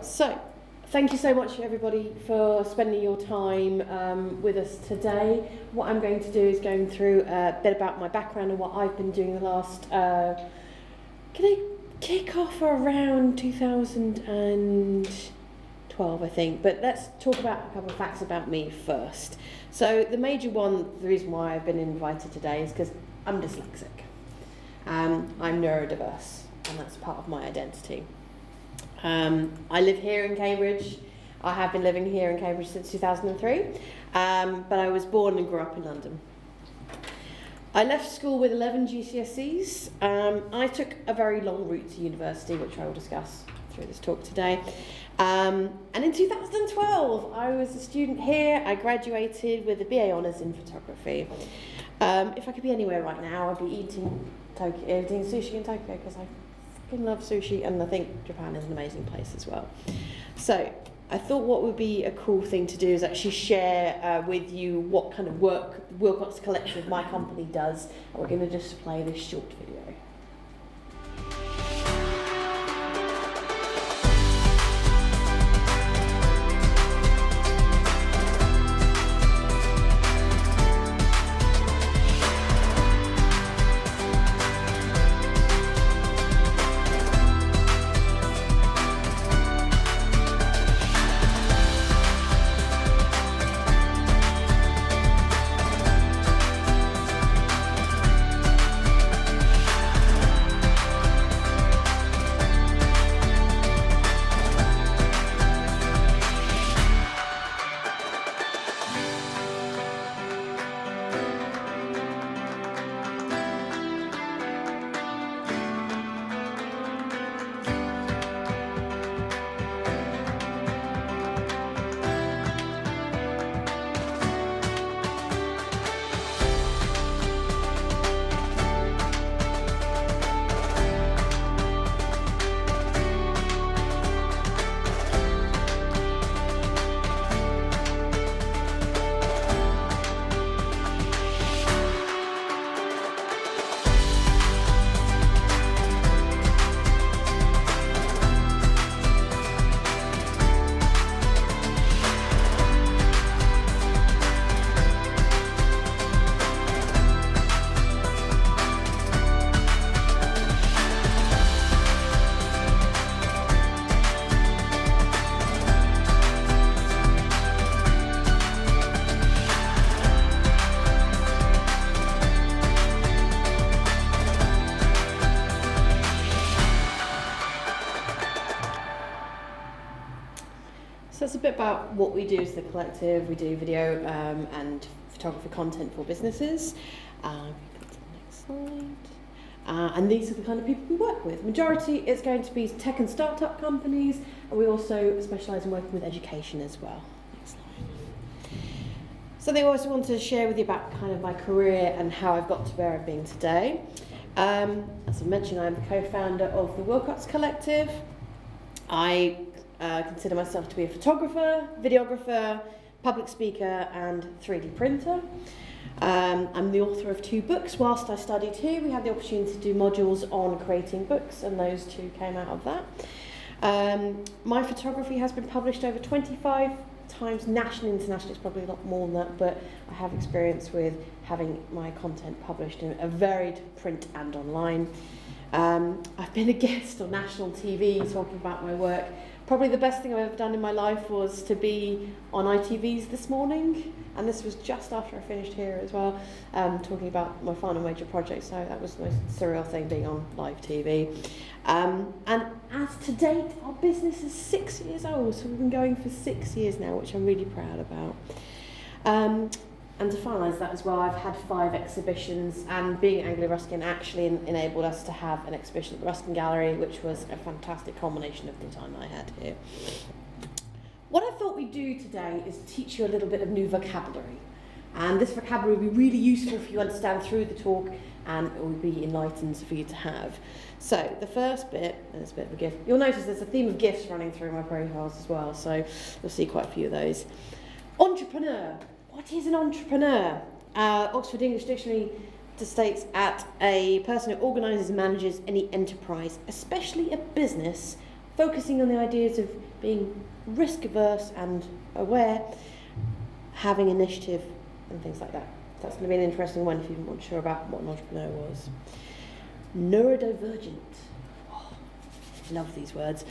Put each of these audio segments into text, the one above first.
So, thank you so much everybody for spending your time with us today. What I'm going to do is going through a bit about my background and what I've been doing the last, can I kick off around 2012 I think, but let's talk about a couple of facts about me first. So the major one, the reason why I've been invited today is because I'm dyslexic. I'm neurodiverse and that's part of my identity. I live here in Cambridge. I have been living here in Cambridge since 2003, but I was born and grew up in London. I left school with 11 GCSEs. I took a very long route to university, which I will discuss through this talk today. And in 2012, I was a student here. I graduated with a BA Honours in photography. If I could be anywhere right now, I'd be eating sushi in Tokyo because I love sushi, and I think Japan is an amazing place as well. So I thought what would be a cool thing to do is actually share with you what kind of work Wilcox Collective, my company, does. And we're going to just play this short video. So that's a bit about what we do as the collective. We do video and photography content for businesses. Go to the next slide. And these are the kind of people we work with. Majority is going to be tech and startup companies, and we also specialise in working with education as well. Next slide. Something I also wanted to share with you about kind of my career and how I've got to where I'm being today. As I mentioned, I'm the co-founder of the Wilcox Collective. I consider myself to be a photographer, videographer, public speaker and 3D printer. I'm the author of 2 books. Whilst I studied here, we had the opportunity to do modules on creating books, and those 2 came out of that. My photography has been published over 25 times, nationally and internationally. It's probably a lot more than that, but I have experience with having my content published in a varied print and online. I've been a guest on national TV talking about my work. Probably the best thing I've ever done in my life was to be on ITV's This Morning, and this was just after I finished here as well, talking about my final major project, so that was the most surreal thing, being on live TV. And as to date, our business is 6 years old, so we've been going for 6 years now, which I'm really proud about. And to finalise that as well, I've had 5 exhibitions, and being Anglia Ruskin actually enabled us to have an exhibition at the Ruskin Gallery, which was a fantastic culmination of the time I had here. What I thought we'd do today is teach you a little bit of new vocabulary. And this vocabulary will be really useful for you to understand through the talk, and it will be enlightened for you to have. So the first bit, and it's a bit of a gift, you'll notice there's a theme of gifts running through my profiles as well, so you'll see quite a few of those. Entrepreneur. What is an entrepreneur? Oxford English Dictionary states at a person who organises and manages any enterprise, especially a business, focusing on the ideas of being risk averse and aware, having initiative and things like that. That's going to be an interesting one if you're not sure about what an entrepreneur was. Neurodivergent. Oh, I love these words.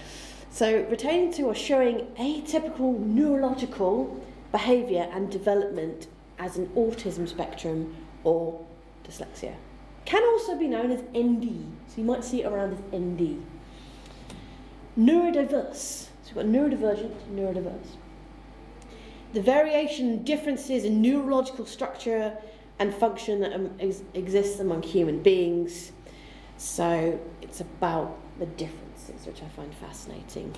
So retaining to or showing atypical neurological behaviour and development as an autism spectrum or dyslexia. Can also be known as ND, so you might see it around as ND. Neurodiverse, so we've got neurodivergent, neurodiverse. The variation and differences in neurological structure and function that exists among human beings. So it's about the differences, which I find fascinating.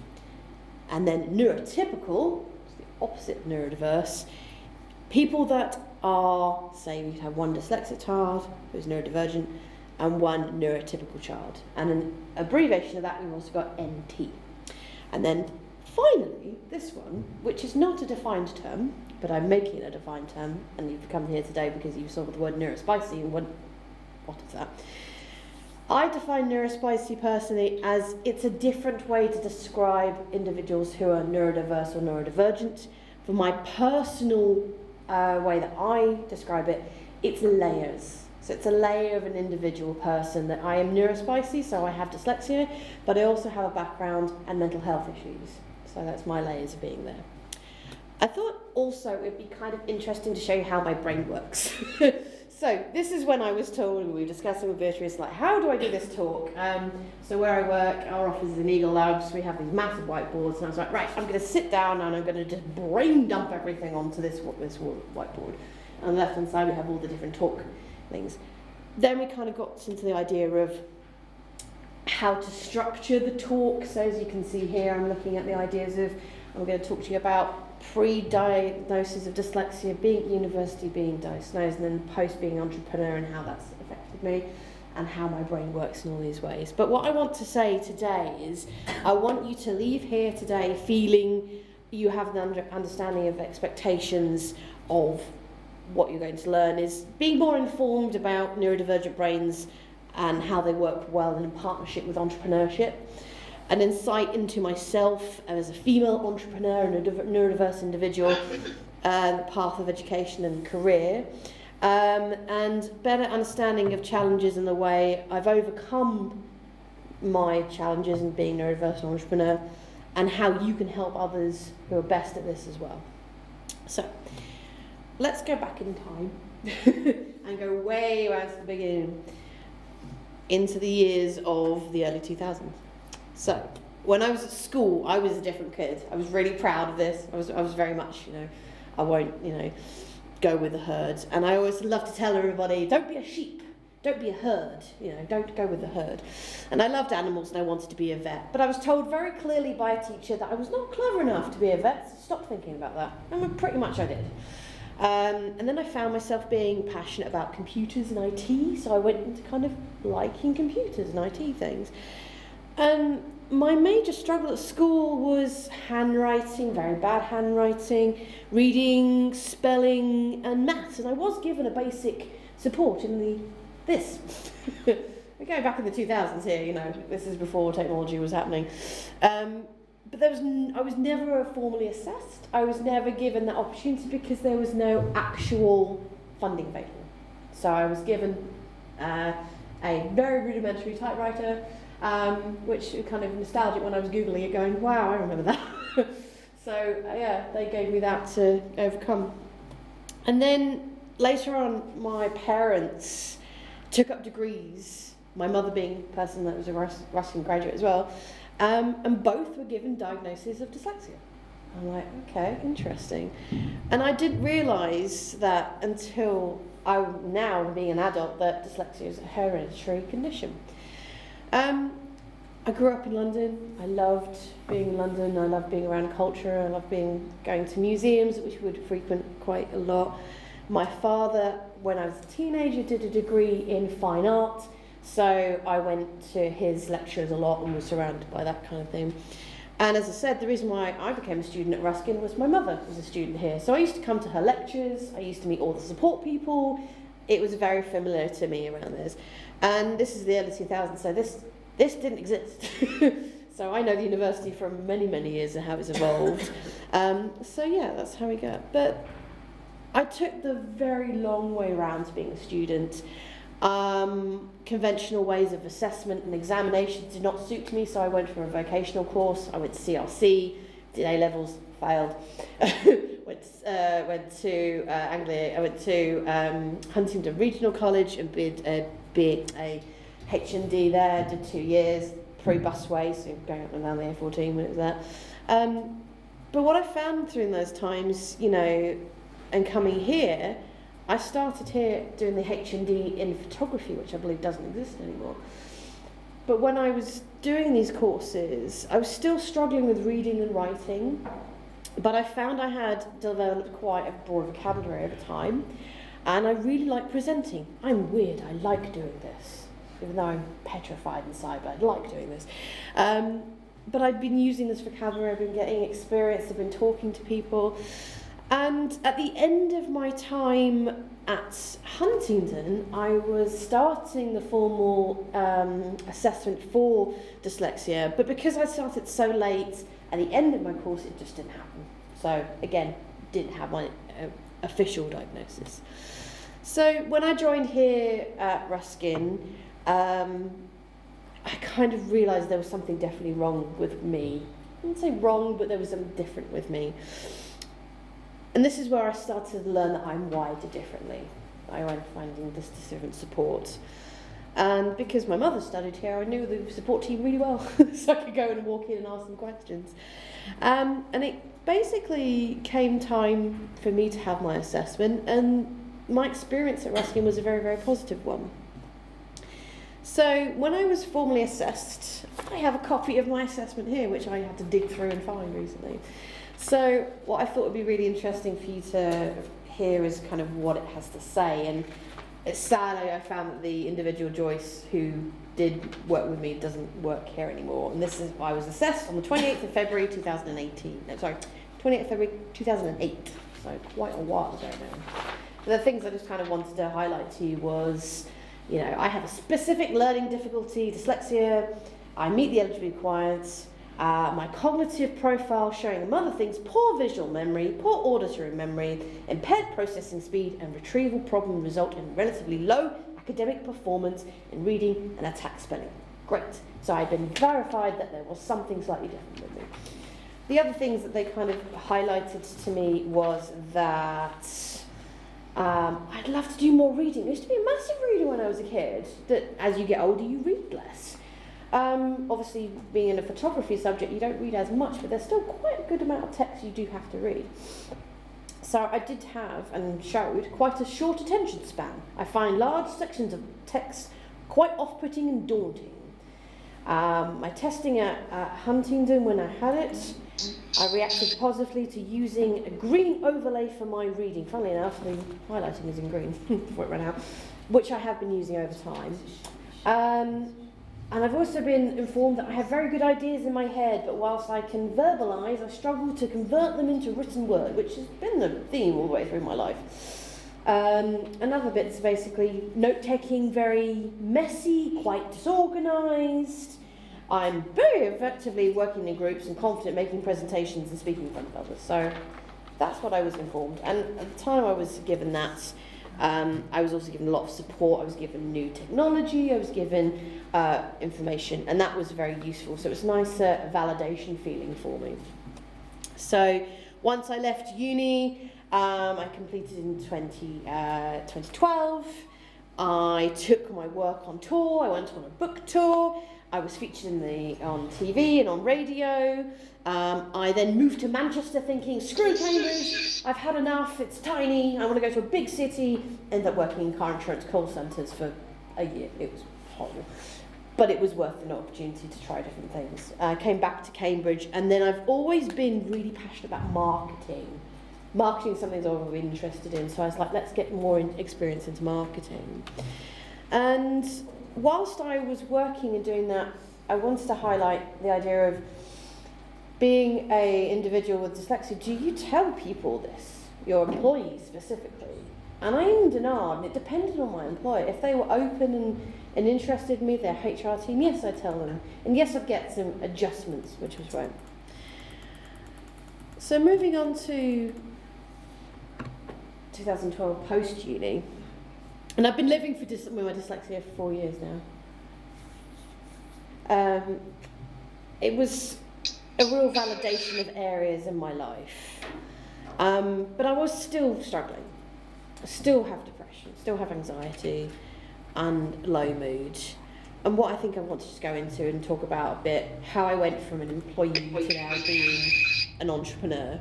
And then neurotypical, the opposite of neurodiverse, people that are, say, we have one dyslexic child who's neurodivergent and one neurotypical child. And an abbreviation of that, we've also got NT. And then finally, this one, which is not a defined term, but I'm making it a defined term, and you've come here today because you saw the word neurospicy and what is that? I define neurospicy personally as it's a different way to describe individuals who are neurodiverse or neurodivergent. For my personal way that I describe it, it's layers. So it's a layer of an individual person that I am neurospicy, so I have dyslexia, but I also have a background and mental health issues. So that's my layers of being there. I thought also it would be kind of interesting to show you how my brain works. So this is when I was told, we were discussing with Beatrice, like, how do I do this talk? So where I work, our office is in Eagle Labs, we have these massive whiteboards, and I was like, right, I'm going to sit down and I'm going to just brain dump everything onto this whiteboard. On the left-hand side, we have all the different talk things. Then we kind of got into the idea of how to structure the talk. So as you can see here, I'm looking at the ideas of, I'm going to talk to you about pre-diagnosis of dyslexia, being at university, being diagnosed, and then post being an entrepreneur and how that's affected me and how my brain works in all these ways. But what I want to say today is I want you to leave here today feeling you have an understanding of expectations of what you're going to learn, is being more informed about neurodivergent brains and how they work well in partnership with entrepreneurship. An insight into myself as a female entrepreneur and a neurodiverse individual, the path of education and career, and better understanding of challenges and the way I've overcome my challenges in being neurodiverse and entrepreneur, and how you can help others who are best at this as well. So, let's go back in time and go way back to the beginning, into the years of the early 2000s. So, when I was at school, I was a different kid. I was really proud of this. I was very much, I won't, go with the herd. And I always love to tell everybody, don't be a sheep, don't be a herd, don't go with the herd. And I loved animals and I wanted to be a vet. But I was told very clearly by a teacher that I was not clever enough to be a vet, so stop thinking about that. And pretty much I did. And then I found myself being passionate about computers and IT, so I went into kind of liking computers and IT things. My major struggle at school was handwriting, very bad handwriting, reading, spelling, and maths. And I was given a basic support in this. We're going back in the 2000s here, this is before technology was happening. But I was never formally assessed. I was never given that opportunity because there was no actual funding available. So I was given a very rudimentary typewriter, which was kind of nostalgic when I was Googling it, going, wow, I remember that. So, they gave me that to overcome. And then later on, my parents took up degrees, my mother being a person that was a Ruskin graduate as well, and both were given diagnoses of dyslexia. I'm like, okay, interesting. And I didn't realise that until now, being an adult, that dyslexia is a hereditary condition. I grew up in London. I loved being in London. I loved being around culture. I loved going to museums, which we would frequent quite a lot. My father, when I was a teenager, did a degree in fine art. So I went to his lectures a lot and was surrounded by that kind of thing. And as I said, the reason why I became a student at Ruskin was my mother was a student here. So I used to come to her lectures. I used to meet all the support people. It was very familiar to me around this. And this is the early 2000s, so this didn't exist. So I know the university from many, many years and how it's evolved. So yeah, that's how we got. But I took the very long way around to being a student. Conventional ways of assessment and examination did not suit me, so I went for a vocational course. I went to CRC, did A-levels, failed. went to Anglia. I went to Huntingdon Regional College and did a H&D there. Did 2 years through busway, so going up and down the A14 when it was there. But what I found through those times, you know, and coming here, I started here doing the H&D in photography, which I believe doesn't exist anymore. But when I was doing these courses, I was still struggling with reading and writing, but I found I had developed quite a broad vocabulary over time, and I really like presenting. I'm weird, I like doing this, even though I'm petrified inside, but I like doing this. But I've been using this vocabulary, I've been getting experience, I've been talking to people. And at the end of my time at Huntingdon, I was starting the formal assessment for dyslexia, but because I started so late, at the end of my course, it just didn't happen. So again, didn't have my official diagnosis. So when I joined here at Ruskin, I kind of realised there was something definitely wrong with me. I wouldn't say wrong, but there was something different with me. And this is where I started to learn that I'm wired differently. I went finding this different support. And because my mother studied here, I knew the support team really well, so I could go and walk in and ask them questions. And it basically came time for me to have my assessment, and my experience at Ruskin was a very, very positive one. So when I was formally assessed, I have a copy of my assessment here, which I had to dig through and find recently. So what I thought would be really interesting for you to hear is kind of what it has to say. And it's sad I found that the individual Joyce who did work with me doesn't work here anymore. And this is I was assessed on the 28th of February 2018. No, sorry, 28th of February 2008. So quite a while ago now. The things I just kind of wanted to highlight to you was, you know, I have a specific learning difficulty, dyslexia. I meet the eligibility requirements. My cognitive profile showing, among other things, poor visual memory, poor auditory memory, impaired processing speed, and retrieval problem result in relatively low academic performance in reading and attack spelling. Great. So I'd been verified that there was something slightly different with me. The other things that they kind of highlighted to me was that I'd love to do more reading. I used to be a massive reader when I was a kid, that as you get older, you read less. Obviously, being in a photography subject, you don't read as much, but there's still quite a good amount of text you do have to read. So I did have, and showed, quite a short attention span. I find large sections of text quite off-putting and daunting. My testing at Huntingdon, when I had it, I reacted positively to using a green overlay for my reading. Funnily enough, the highlighting is in green before it ran out, which I have been using over time. And I've also been informed that I have very good ideas in my head, but whilst I can verbalise, I struggle to convert them into written word, which has been the theme all the way through my life. Another bit is basically note-taking, very messy, quite disorganised. I'm very effectively working in groups and confident making presentations and speaking in front of others. So that's what I was informed. And at the time I was given that, I was also given a lot of support. I was given new technology. I was given information, and that was very useful. So it was a nice validation feeling for me. So once I left uni, I completed in 2012. I took my work on tour. I went on a book tour. I was featured on TV and on radio. I then moved to Manchester thinking, screw Cambridge, I've had enough, it's tiny, I want to go to a big city. Ended up working in car insurance call centres for a year. It was horrible. But it was worth an opportunity to try different things. I came back to Cambridge, and then I've always been really passionate about marketing. Marketing is something that I've been interested in, so I was like, let's get more experience into marketing. And whilst I was working and doing that, I wanted to highlight the idea of being an individual with dyslexia. Do you tell people this, your employees specifically? And I aimed and ahed, and it depended on my employer. If they were open and interested in me, their HR team, yes, I'd tell them. And yes, I'd get some adjustments, which was right. So moving on to 2012 post-uni, and I've been living with my dyslexia for 4 years now. It was a real validation of areas in my life. But I was still struggling. I still have depression, still have anxiety and low mood. And what I think I want to just go into and talk about a bit, how I went from an employee to now being an entrepreneur.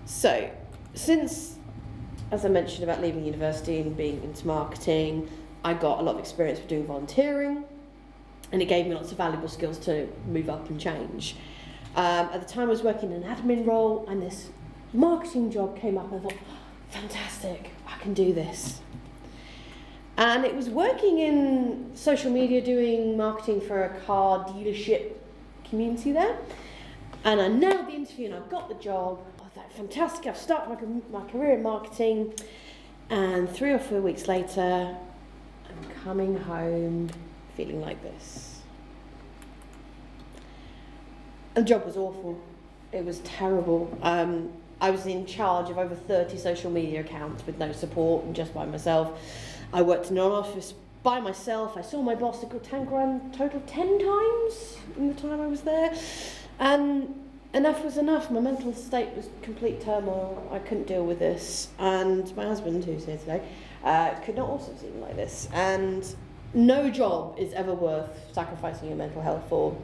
So, since, as I mentioned about leaving university and being into marketing, I got a lot of experience with doing volunteering, and it gave me lots of valuable skills to move up and change. At the time I was working in an admin role, and this marketing job came up, and I thought, fantastic, I can do this. And it was working in social media, doing marketing for a car dealership community there. And I nailed the interview and I got the job. I thought, fantastic, I've started my career in marketing. And 3 or 4 weeks later, I'm coming home feeling like this. And the job was awful. It was terrible. I was in charge of over 30 social media accounts with no support and just by myself. I worked in an office by myself. I saw my boss a good 10 grand total 10 times in the time I was there. And enough was enough. My mental state was complete turmoil. I couldn't deal with this. And my husband, who's here today, could not also see me like this. And no job is ever worth sacrificing your mental health for.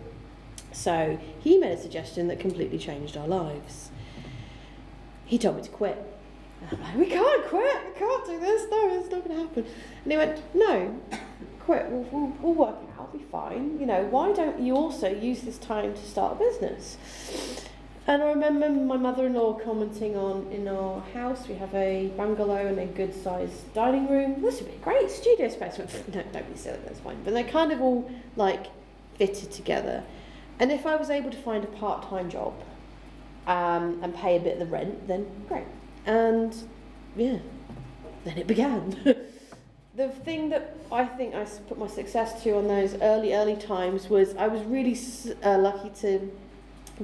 So he made a suggestion that completely changed our lives. He told me to quit. And I'm like, we can't quit, we can't do this, no, it's not going to happen. And he went, no, quit, we'll work it out, it'll be fine. You know, why don't you also use this time to start a business? And I remember my mother-in-law commenting on, in our house, we have a bungalow and a good-sized dining room. This would be a great studio space. I went, no, don't be silly, that's fine. But they kind of all, like, fitted together. And if I was able to find a part-time job and pay a bit of the rent, then great. And yeah, then it began. The thing that I think I put my success to on those early times was I was really lucky to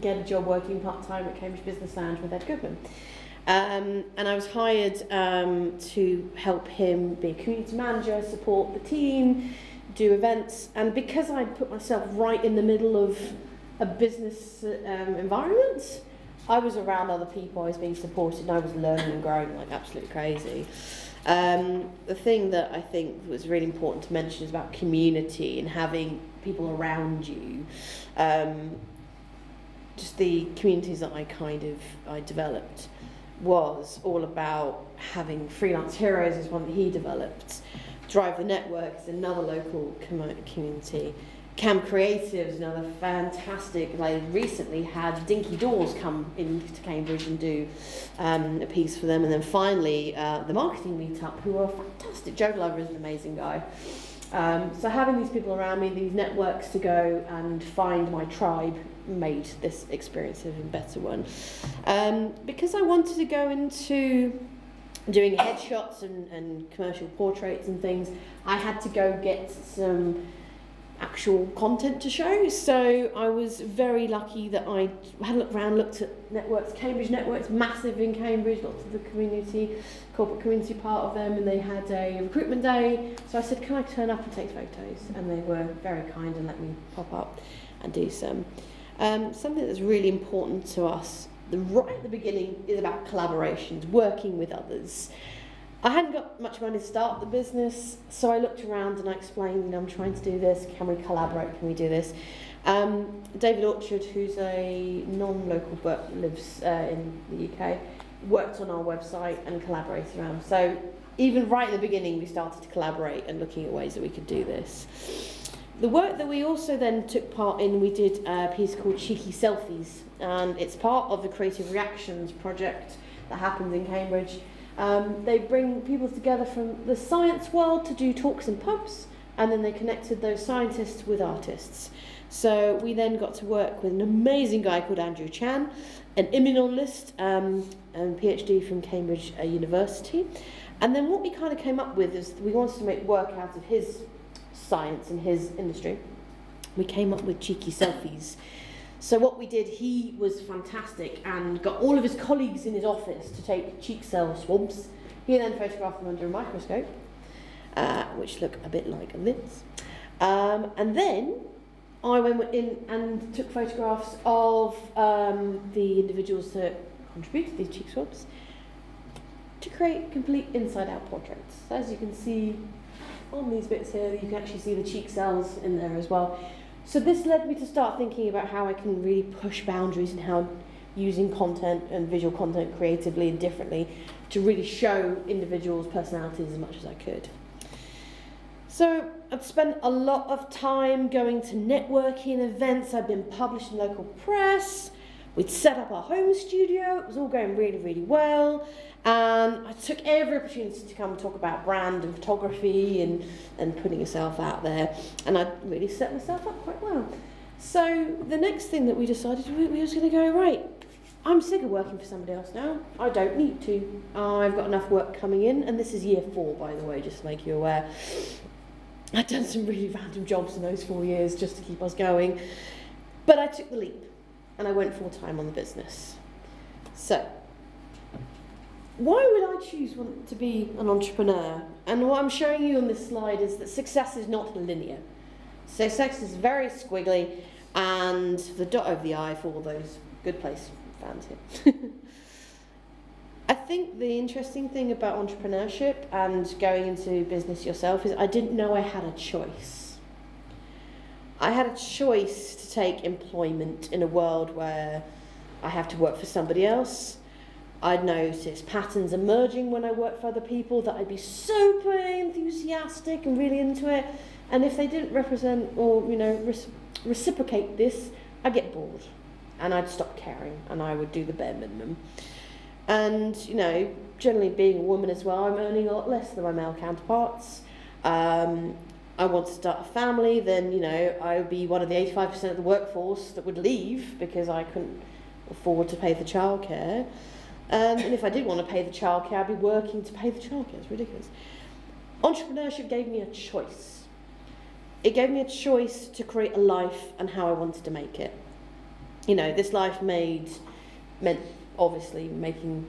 get a job working part-time at Cambridge Business Lounge with Ed Goodman. And I was hired to help him be a community manager, support the team, do events. And because I'd put myself right in the middle of a business environment, I was around other people, I was being supported, and I was learning and growing like absolutely crazy. The thing that I think was really important to mention is about community and having people around you. Just the communities that I developed was all about having freelance heroes is one that he developed. Drive the Network is another local community. Cam Creative is another fantastic. I recently had Dinky Doors come into Cambridge and do a piece for them, and then finally the Marketing Meetup, who are fantastic. Joe Glover is an amazing guy. So having these people around me, these networks to go and find my tribe, made this experience an even better one. Because I wanted to go into doing headshots and commercial portraits and things, I had to go get some actual content to show. So I was very lucky that I had a look around, looked at networks. Cambridge Network's massive in Cambridge, lots of the corporate community part of them, and they had a recruitment day. So I said, can I turn up and take photos? And they were very kind and let me pop up and do some. Something that's really important to us right at the beginning is about collaborations, working with others. I hadn't got much money to start the business, so I looked around and I explained, I'm trying to do this, can we collaborate, can we do this? David Orchard, who's a non-local but lives in the UK, worked on our website and collaborated around. So even right at the beginning, we started to collaborate and looking at ways that we could do this. The work that we also then took part in, we did a piece called Cheeky Selfies, and it's part of the Creative Reactions project that happens in Cambridge. They bring people together from the science world to do talks in pubs, and then they connected those scientists with artists. So we then got to work with an amazing guy called Andrew Chan, an immunologist and PhD from Cambridge University. And then what we kind of came up with is we wanted to make work out of his science and his industry. We came up with cheeky selfies. So what we did, he was fantastic and got all of his colleagues in his office to take cheek cell swabs. He then photographed them under a microscope, which look a bit like this. And then I went in and took photographs of the individuals that contributed to these cheek swabs to create complete inside-out portraits. So as you can see on these bits here, you can actually see the cheek cells in there as well. So this led me to start thinking about how I can really push boundaries and how using content and visual content creatively and differently to really show individuals' personalities as much as I could. So I've spent a lot of time going to networking events. I've been published in local press. We'd set up our home studio. It was all going really, really well. And I took every opportunity to come and talk about brand and photography and putting yourself out there. And I really set myself up quite well. So the next thing that we decided, we was going to go, right, I'm sick of working for somebody else now. I don't need to. I've got enough work coming in. And this is year 4, by the way, just to make you aware. I'd done some really random jobs in those 4 years just to keep us going. But I took the leap and I went full-time on the business. So why would I choose to be an entrepreneur? And what I'm showing you on this slide is that success is not linear. So success is very squiggly, and the dot over the I for all those good place fans here. I think the interesting thing about entrepreneurship and going into business yourself is I didn't know I had a choice. I had a choice to take employment in a world where I have to work for somebody else. I'd noticed patterns emerging when I worked for other people that I'd be super enthusiastic and really into it, and if they didn't represent or reciprocate this, I'd get bored and I'd stop caring and I would do the bare minimum. And generally being a woman as well, I'm earning a lot less than my male counterparts. I want to start a family, then I would be one of the 85% of the workforce that would leave because I couldn't afford to pay the childcare. And if I did want to pay the childcare, I'd be working to pay the childcare. It's ridiculous. Entrepreneurship gave me a choice. It gave me a choice to create a life and how I wanted to make it. This life meant obviously making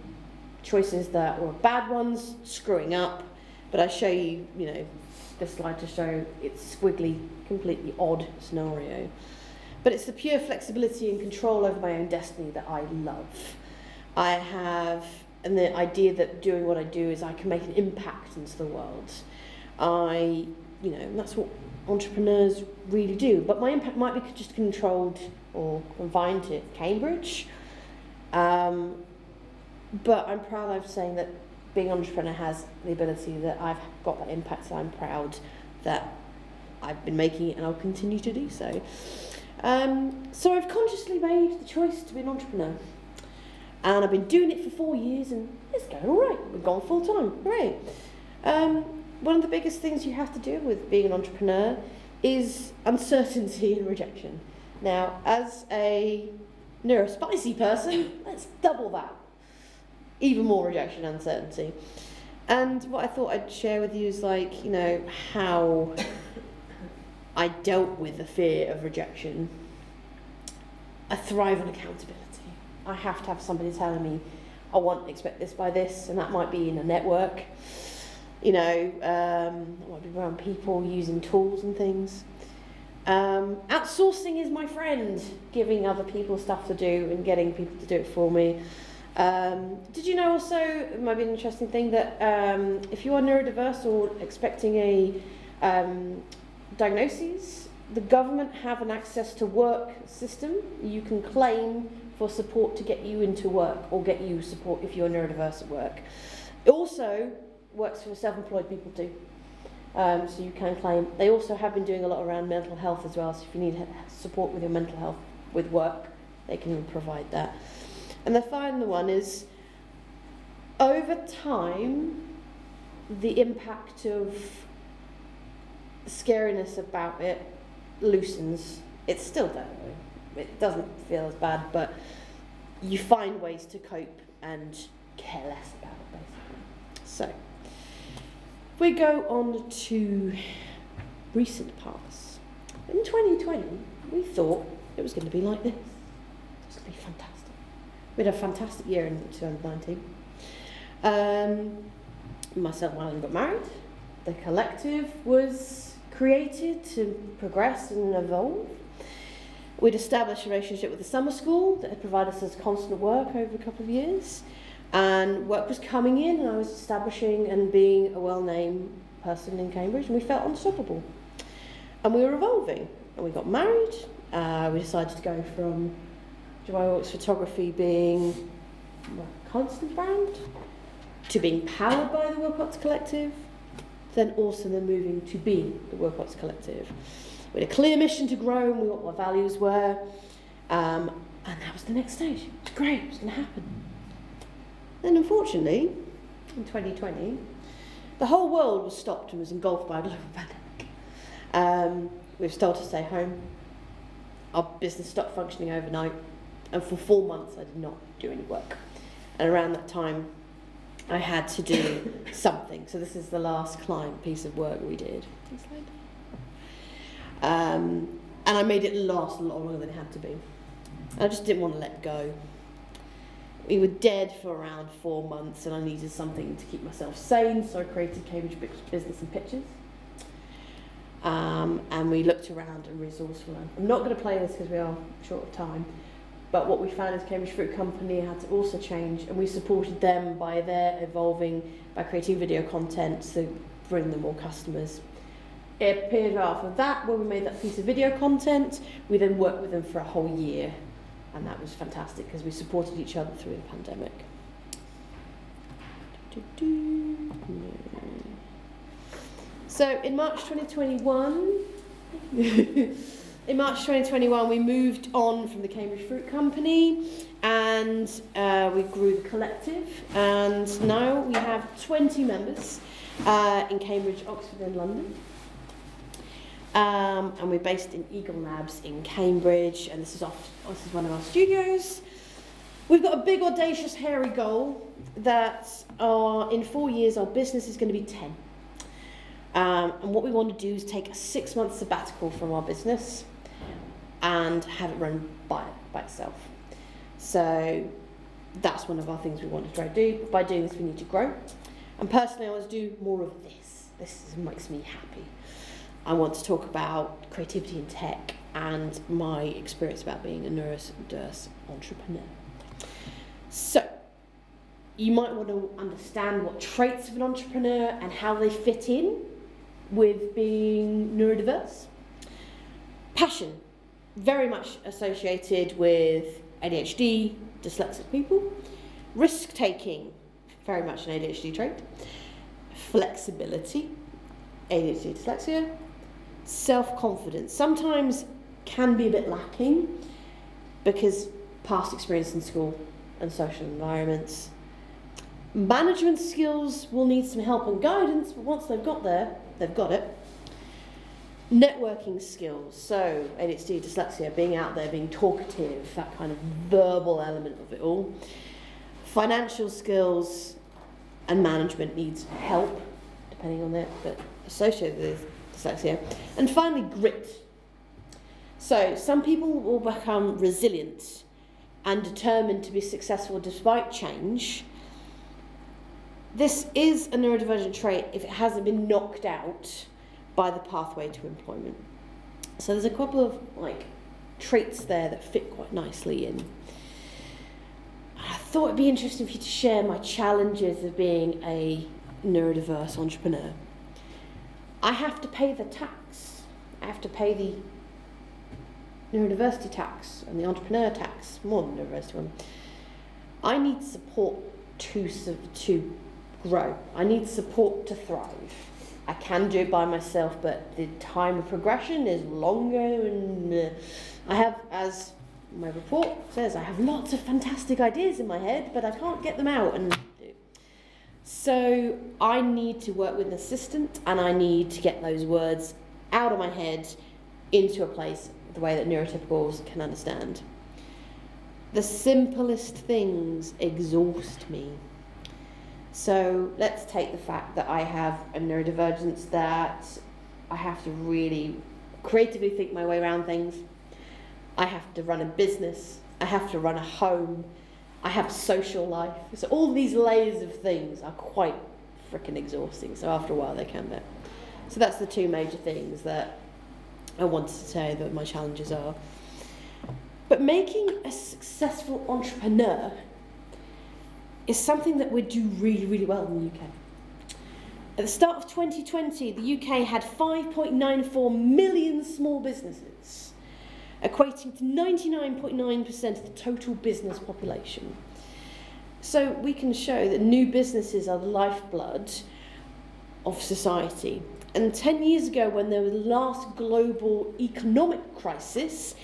choices that were bad ones, screwing up, but I show you, this slide to show it's squiggly, completely odd scenario. But it's the pure flexibility and control over my own destiny that I love. I have, and the idea that doing what I do is I can make an impact into the world. That's what entrepreneurs really do. But my impact might be just controlled or confined to Cambridge. But I'm proud of saying that being an entrepreneur has the ability that I've got that impact, and I'm proud that I've been making it and I'll continue to do so. So I've consciously made the choice to be an entrepreneur. And I've been doing it for 4 years and it's going all right. We've gone full time. Great. One of the biggest things you have to do with being an entrepreneur is uncertainty and rejection. Now, as a neurospicy person, let's double that. Even more rejection and uncertainty. And what I thought I'd share with you is how I dealt with the fear of rejection. I thrive on accountability. I have to have somebody telling me, expect this by this, and that might be in a network. It might be around people using tools and things. Outsourcing is my friend, giving other people stuff to do and getting people to do it for me. Did you know also, it might be an interesting thing, that if you are neurodiverse or expecting a diagnosis, the government have an access to work system. You can claim for support to get you into work or get you support if you're neurodiverse at work. It also works for self-employed people too. So you can claim. They also have been doing a lot around mental health as well, so if you need support with your mental health with work, they can provide that. And the final one is, over time, the impact of scariness about it loosens It's still there, though. It doesn't feel as bad, but you find ways to cope and care less about it, basically. So, we go on to recent past. In 2020, we thought it was going to be like this. It's going to be fantastic. We had a fantastic year in 2019. Myself and Alan got married. The collective was created to progress and evolve. We'd established a relationship with the summer school that had provided us constant work over a couple of years. And work was coming in, and I was establishing and being a well-named person in Cambridge, and we felt unstoppable. And we were evolving, and we got married. We decided to go from Jemima Willcox photography being a constant brand to being powered by the Wilcox Collective, then moving to be the Wilcox Collective. We had a clear mission to grow, and we knew what our values were, and that was the next stage. It was great, it was going to happen. Then unfortunately, in 2020, the whole world was stopped and was engulfed by a global pandemic. We were told to stay home. Our business stopped functioning overnight, and for 4 months I did not do any work. And around that time, I had to do something. So this is the last client piece of work we did. And I made it last a lot longer than it had to be. I just didn't want to let go. We were dead for around 4 months, and I needed something to keep myself sane, so I created Cambridge Business and Pictures. And we looked around and resourceful. I'm not going to play this because we are short of time, but what we found is Cambridge Fruit Company had to also change, and we supported them by their evolving, by creating video content to bring them more customers. It appeared after that, when we made that piece of video content, we then worked with them for a whole year. And that was fantastic because we supported each other through the pandemic. So in March 2021, we moved on from the Cambridge Fruit Company, and we grew the collective. And now we have 20 members in Cambridge, Oxford, and London. And we're based in Eagle Labs in Cambridge, and this is one of our studios. We've got a big, audacious, hairy goal that in 4 years our business is going to be 10. And what we want to do is take a 6-month sabbatical from our business and have it run by itself. So that's one of our things we want to try to do. By doing this, we need to grow. And personally, I want to do more of this. This makes me happy. I want to talk about creativity in tech and my experience about being a neurodiverse entrepreneur. So, you might want to understand what traits of an entrepreneur and how they fit in with being neurodiverse. Passion, very much associated with ADHD, dyslexic people. Risk-taking, very much an ADHD trait. Flexibility, ADHD, dyslexia. Self-confidence sometimes can be a bit lacking because past experience in school and social environments. Management skills will need some help and guidance, but once they've got there, they've got it. Networking skills, so ADHD, dyslexia, being out there, being talkative, that kind of verbal element of it all. Financial skills and management needs help, depending on that, but associated with dyslexia. And finally, grit. So some people will become resilient and determined to be successful despite change. This is a neurodivergent trait if it hasn't been knocked out by the pathway to employment. So there's a couple of traits there that fit quite nicely in. I thought it'd be interesting for you to share my challenges of being a neurodiverse entrepreneur. I have to pay the tax. I have to pay the neurodiversity tax and the entrepreneur tax, more than the neurodiversity one. I need support to grow. I need support to thrive. I can do it by myself, but the time of progression is longer, and I have, as my report says, I have lots of fantastic ideas in my head, but I can't get them out and do. So I need to work with an assistant, and I need to get those words out of my head into a place the way that neurotypicals can understand. The simplest things exhaust me. So let's take the fact that I have a neurodivergence, that I have to really creatively think my way around things. I have to run a business. I have to run a home. I have a social life. So all these layers of things are quite freaking exhausting. So after a while they can be. So that's the two major things that I wanted to say that my challenges are. But making a successful entrepreneur is something that we do really, really well in the UK. At the start of 2020, the UK had 5.94 million small businesses, equating to 99.9% of the total business population. So we can show that new businesses are the lifeblood of society. And 10 years ago, when there was the last global economic crisis,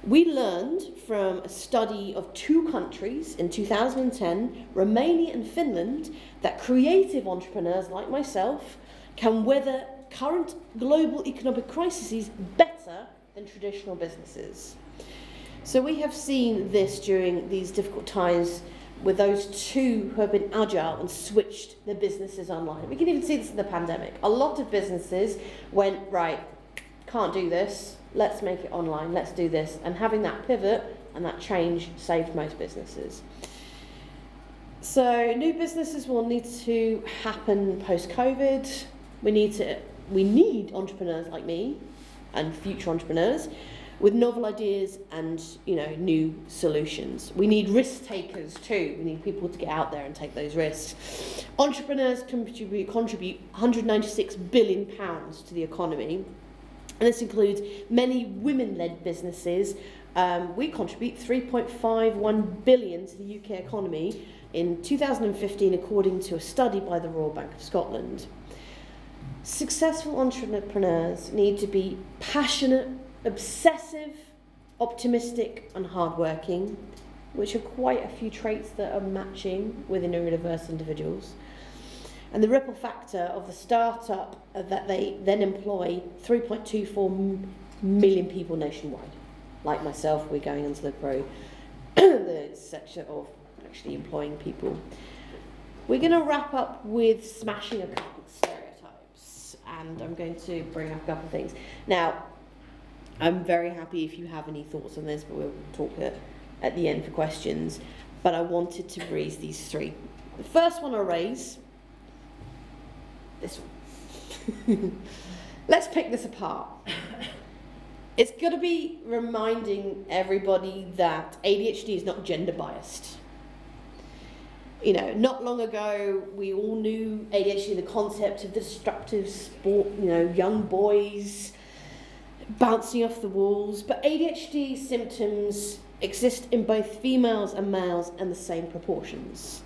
we learned from a study of two countries in 2010, Romania and Finland, that creative entrepreneurs like myself can weather current global economic crises better than traditional businesses. So we have seen this during these difficult times with those two who have been agile and switched their businesses online. We can even see this in the pandemic. A lot of businesses went, right, can't do this, let's make it online, let's do this. And having that pivot and that change saved most businesses. So new businesses will need to happen post-COVID. We need entrepreneurs like me and future entrepreneurs with novel ideas and new solutions. We need risk takers too. We need people to get out there and take those risks. Entrepreneurs contribute £196 billion to the economy. And this includes many women-led businesses. We contribute £3.51 billion to the UK economy in 2015, according to a study by the Royal Bank of Scotland. Successful entrepreneurs need to be passionate, obsessive, optimistic, and hardworking, which are quite a few traits that are matching within neurodiverse individuals. And the ripple factor of the startup that they then employ 3.24 million people nationwide. Like myself, we're going into the section of actually employing people. We're going to wrap up with smashing a couple of stereotypes, and I'm going to bring up a couple of things. Now, I'm very happy if you have any thoughts on this, but we'll talk at the end for questions. But I wanted to raise these three. The first one I'll raise, this one. Let's pick this apart. It's got to be reminding everybody that ADHD is not gender biased. Not long ago, we all knew ADHD, the concept of the destructive sport, young boys bouncing off the walls. But ADHD symptoms exist in both females and males in the same proportions.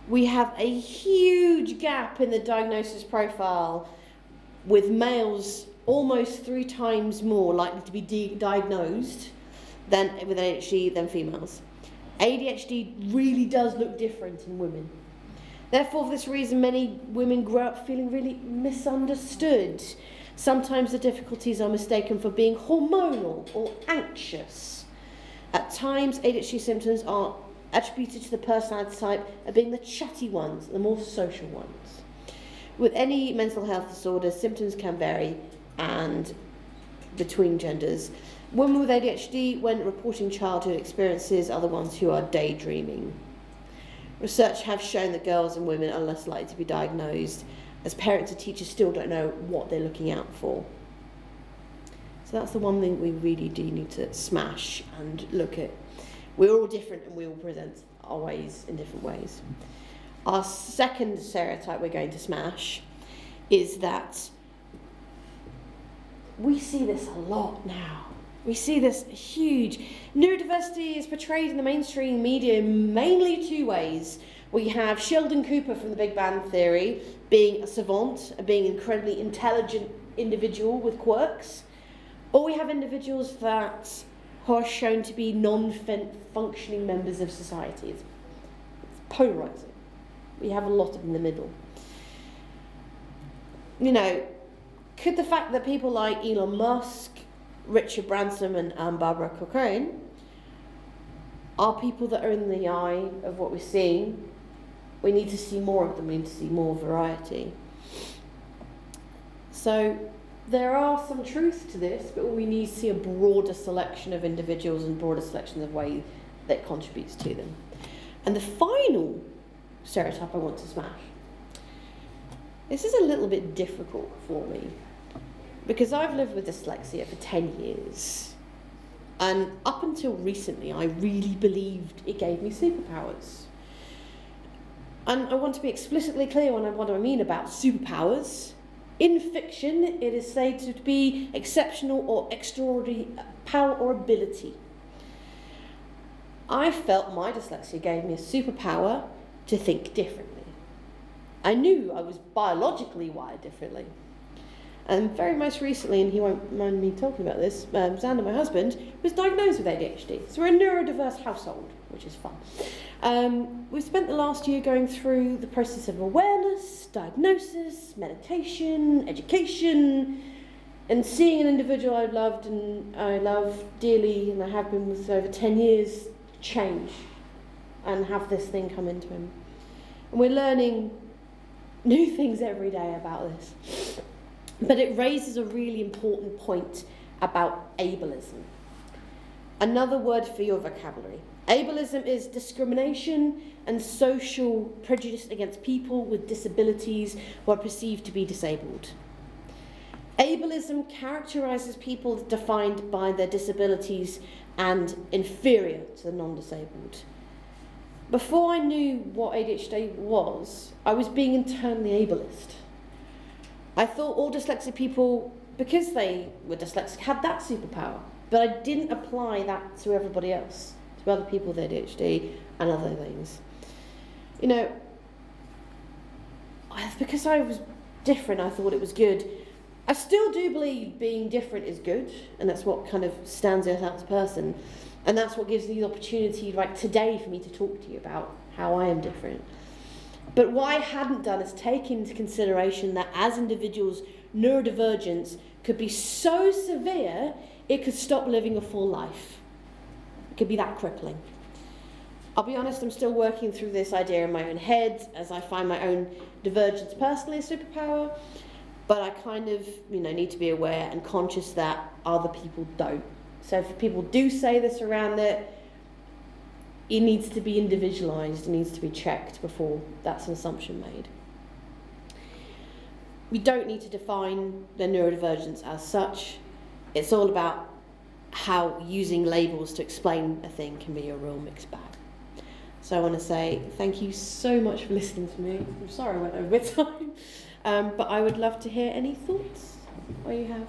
We have a huge gap in the diagnosis profile, with males almost 3 times more likely to be diagnosed with ADHD than females. ADHD really does look different in women. Therefore, for this reason, many women grow up feeling really misunderstood. Sometimes the difficulties are mistaken for being hormonal or anxious. At times, ADHD symptoms are attributed to the personality type of being the chatty ones, the more social ones. With any mental health disorder, symptoms can vary and between genders. Women with ADHD, when reporting childhood experiences, are the ones who are daydreaming. Research has shown that girls and women are less likely to be diagnosed, as parents and teachers still don't know what they're looking out for. So that's the one thing we really do need to smash and look at. We're all different and we all present our ways in different ways. Our second stereotype we're going to smash is that we see this a lot now. We see this huge. Neurodiversity is portrayed in the mainstream media in mainly 2 ways. We have Sheldon Cooper from The Big Bang Theory being a savant, being an incredibly intelligent individual with quirks. Or we have individuals that are shown to be non-functioning members of society. It's polarising. We have a lot in the middle. Could the fact that people like Elon Musk Richard Branson and Barbara Cochrane, are people that are in the eye of what we're seeing. We need to see more of them, we need to see more variety. So there are some truths to this, but we need to see a broader selection of individuals and broader selection of ways that contributes to them. And the final stereotype I want to smash. This is a little bit difficult for me because I've lived with dyslexia for 10 years. And up until recently, I really believed it gave me superpowers. And I want to be explicitly clear on what I mean about superpowers. In fiction, it is said to be exceptional or extraordinary power or ability. I felt my dyslexia gave me a superpower to think differently. I knew I was biologically wired differently. And very most recently, and he won't mind me talking about this, Xander, my husband, was diagnosed with ADHD. So we're a neurodiverse household, which is fun. We've spent the last year going through the process of awareness, diagnosis, meditation, education, and seeing an individual I loved and I love dearly, and I have been with over 10 years, change and have this thing come into him. And we're learning new things every day about this. But it raises a really important point about ableism. Another word for your vocabulary. Ableism is discrimination and social prejudice against people with disabilities who are perceived to be disabled. Ableism characterises people defined by their disabilities and inferior to the non-disabled. Before I knew what ADHD was, I was being internally ableist. I thought all dyslexic people, because they were dyslexic, had that superpower, but I didn't apply that to everybody else, to other people with ADHD and other things. You know, because I was different, I thought it was good. I still do believe being different is good, and that's what kind of stands us out as a person, and that's what gives me the opportunity, like today, for me to talk to you about how I am different. But what I hadn't done is take into consideration that as individuals, neurodivergence could be so severe, it could stop living a full life. It could be that crippling. I'll be honest, I'm still working through this idea in my own head as I find my own divergence personally a superpower, but I kind of, need to be aware and conscious that other people don't. So if people do say this around it needs to be individualised, it needs to be checked before that's an assumption made. We don't need to define the neurodivergence as such. It's all about how using labels to explain a thing can be a real mixed bag. So I want to say thank you so much for listening to me. I'm sorry I went over time, but I would love to hear any thoughts or you have.